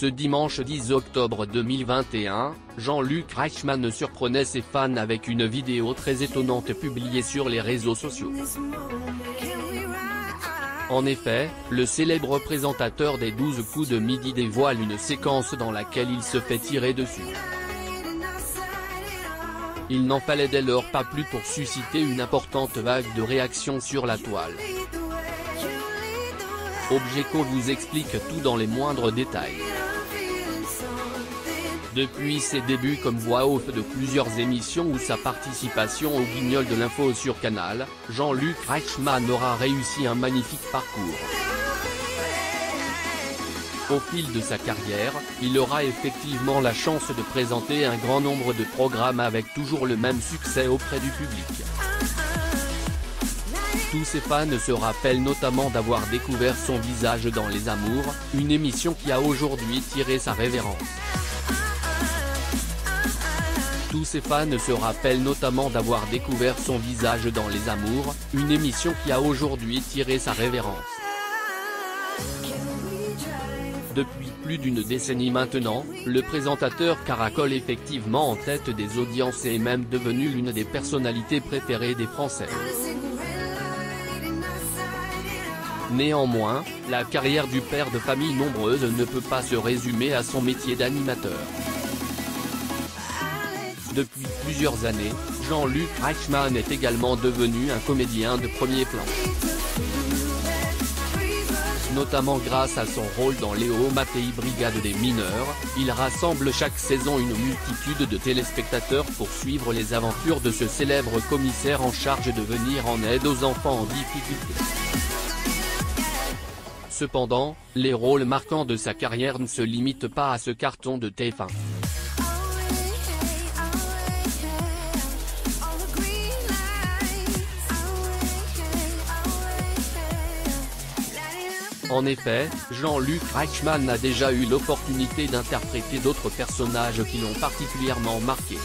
Ce dimanche 10 octobre 2021, Jean-Luc Reichmann surprenait ses fans avec une vidéo très étonnante publiée sur les réseaux sociaux. En effet, le célèbre présentateur des 12 coups de midi dévoile une séquence dans laquelle il se fait tirer dessus. Il n'en fallait dès lors pas plus pour susciter une importante vague de réactions sur la toile. Objeco vous explique tout dans les moindres détails. Depuis ses débuts comme voix off de plusieurs émissions ou sa participation au Guignol de l'info sur Canal, Jean-Luc Reichmann aura réussi un magnifique parcours. Au fil de sa carrière, il aura effectivement la chance de présenter un grand nombre de programmes avec toujours le même succès auprès du public. Tous ses fans se rappellent notamment d'avoir découvert son visage dans Les Amours, une émission qui a aujourd'hui tiré sa révérence. Tous ses fans se rappellent notamment d'avoir découvert son visage dans Les Amours, une émission qui a aujourd'hui tiré sa révérence. Depuis plus d'une décennie maintenant, le présentateur caracole effectivement en tête des audiences et est même devenu l'une des personnalités préférées des Français. Néanmoins, la carrière du père de famille nombreuse ne peut pas se résumer à son métier d'animateur. Depuis plusieurs années, Jean-Luc Reichmann est également devenu un comédien de premier plan. Notamment grâce à son rôle dans Léo Mattei Brigade des mineurs, il rassemble chaque saison une multitude de téléspectateurs pour suivre les aventures de ce célèbre commissaire en charge de venir en aide aux enfants en difficulté. Cependant, les rôles marquants de sa carrière ne se limitent pas à ce carton de TF1. En effet, Jean-Luc Reichmann a déjà eu l'opportunité d'interpréter d'autres personnages qui l'ont particulièrement marqué.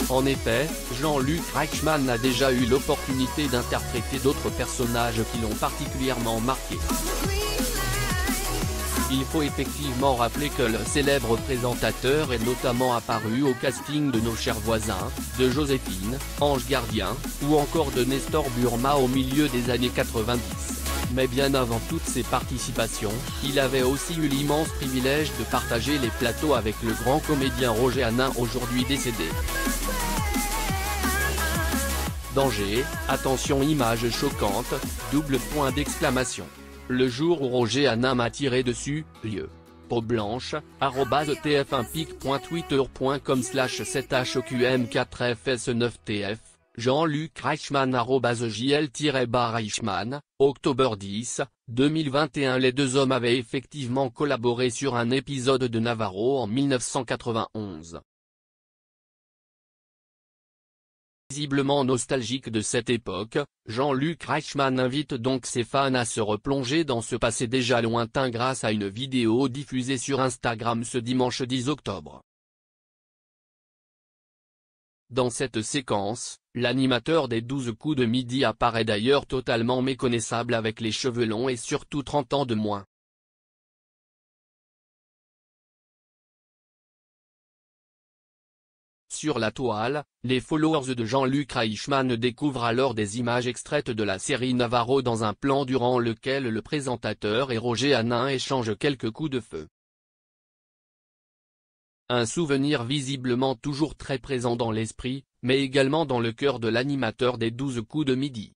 En effet, Jean-Luc Reichmann a déjà eu l'opportunité d'interpréter d'autres personnages qui l'ont particulièrement marqué. Il faut effectivement rappeler que le célèbre présentateur est notamment apparu au casting de Nos chers voisins, de Joséphine, Ange gardien, ou encore de Nestor Burma au milieu des années 90. Mais bien avant toutes ces participations, il avait aussi eu l'immense privilège de partager les plateaux avec le grand comédien Roger Hanin aujourd'hui décédé. Danger, attention image choquante, double point d'exclamation. Le jour où Roger Hanin m'a tiré dessus, lieu. Peau blanche, @tf1pic.twitter.com/7hoqm4fs9tf, Jean-Luc Reichmann @jl-Reichmann, octobre 10, 2021. Les deux hommes avaient effectivement collaboré sur un épisode de Navarro en 1991. Visiblement nostalgique de cette époque, Jean-Luc Reichmann invite donc ses fans à se replonger dans ce passé déjà lointain grâce à une vidéo diffusée sur Instagram ce dimanche 10 octobre. Dans cette séquence, l'animateur des 12 coups de midi apparaît d'ailleurs totalement méconnaissable avec les cheveux longs et surtout 30 ans de moins. Sur la toile, les followers de Jean-Luc Reichmann découvrent alors des images extraites de la série Navarro dans un plan durant lequel le présentateur et Roger Hanin échangent quelques coups de feu. Un souvenir visiblement toujours très présent dans l'esprit, mais également dans le cœur de l'animateur des 12 coups de midi.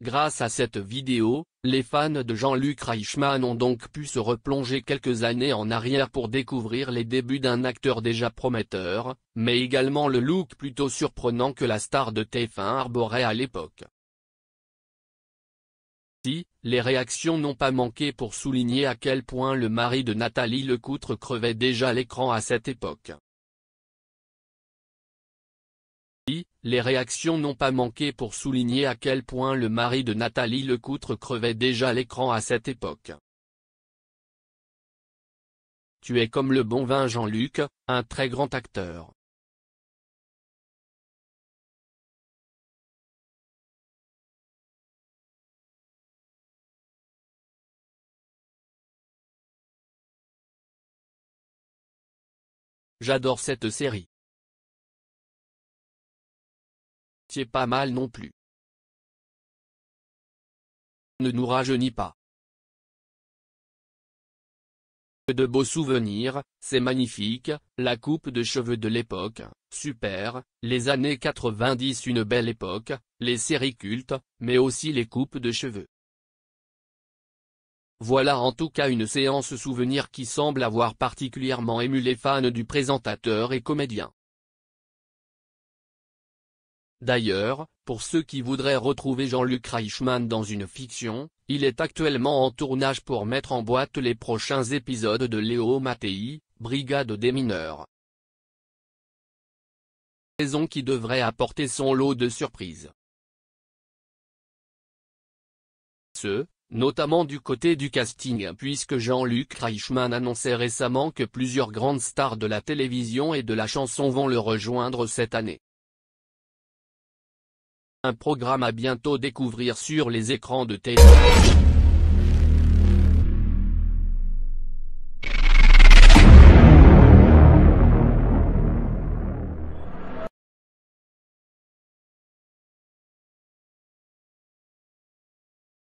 Grâce à cette vidéo, les fans de Jean-Luc Reichmann ont donc pu se replonger quelques années en arrière pour découvrir les débuts d'un acteur déjà prometteur, mais également le look plutôt surprenant que la star de TF1 arborait à l'époque. Les réactions n'ont pas manqué pour souligner à quel point le mari de Nathalie Lecoutre crevait déjà l'écran à cette époque. Les réactions n'ont pas manqué pour souligner à quel point le mari de Nathalie Lecoutre crevait déjà l'écran à cette époque. Tu es comme le bon vin Jean-Luc, un très grand acteur. j'adore cette série. C'est pas mal non plus. Ne nous rajeunit pas. De beaux souvenirs, c'est magnifique, la coupe de cheveux de l'époque, super, les années 90 une belle époque, les séries cultes, mais aussi les coupes de cheveux. Voilà en tout cas une séance souvenir qui semble avoir particulièrement ému les fans du présentateur et comédien. D'ailleurs, pour ceux qui voudraient retrouver Jean-Luc Reichmann dans une fiction, il est actuellement en tournage pour mettre en boîte les prochains épisodes de Léo Mattei, Brigade des mineurs. Saison qui devrait apporter son lot de surprises. Notamment du côté du casting puisque Jean-Luc Reichmann annonçait récemment que plusieurs grandes stars de la télévision et de la chanson vont le rejoindre cette année. Un programme à bientôt découvrir sur les écrans de télé.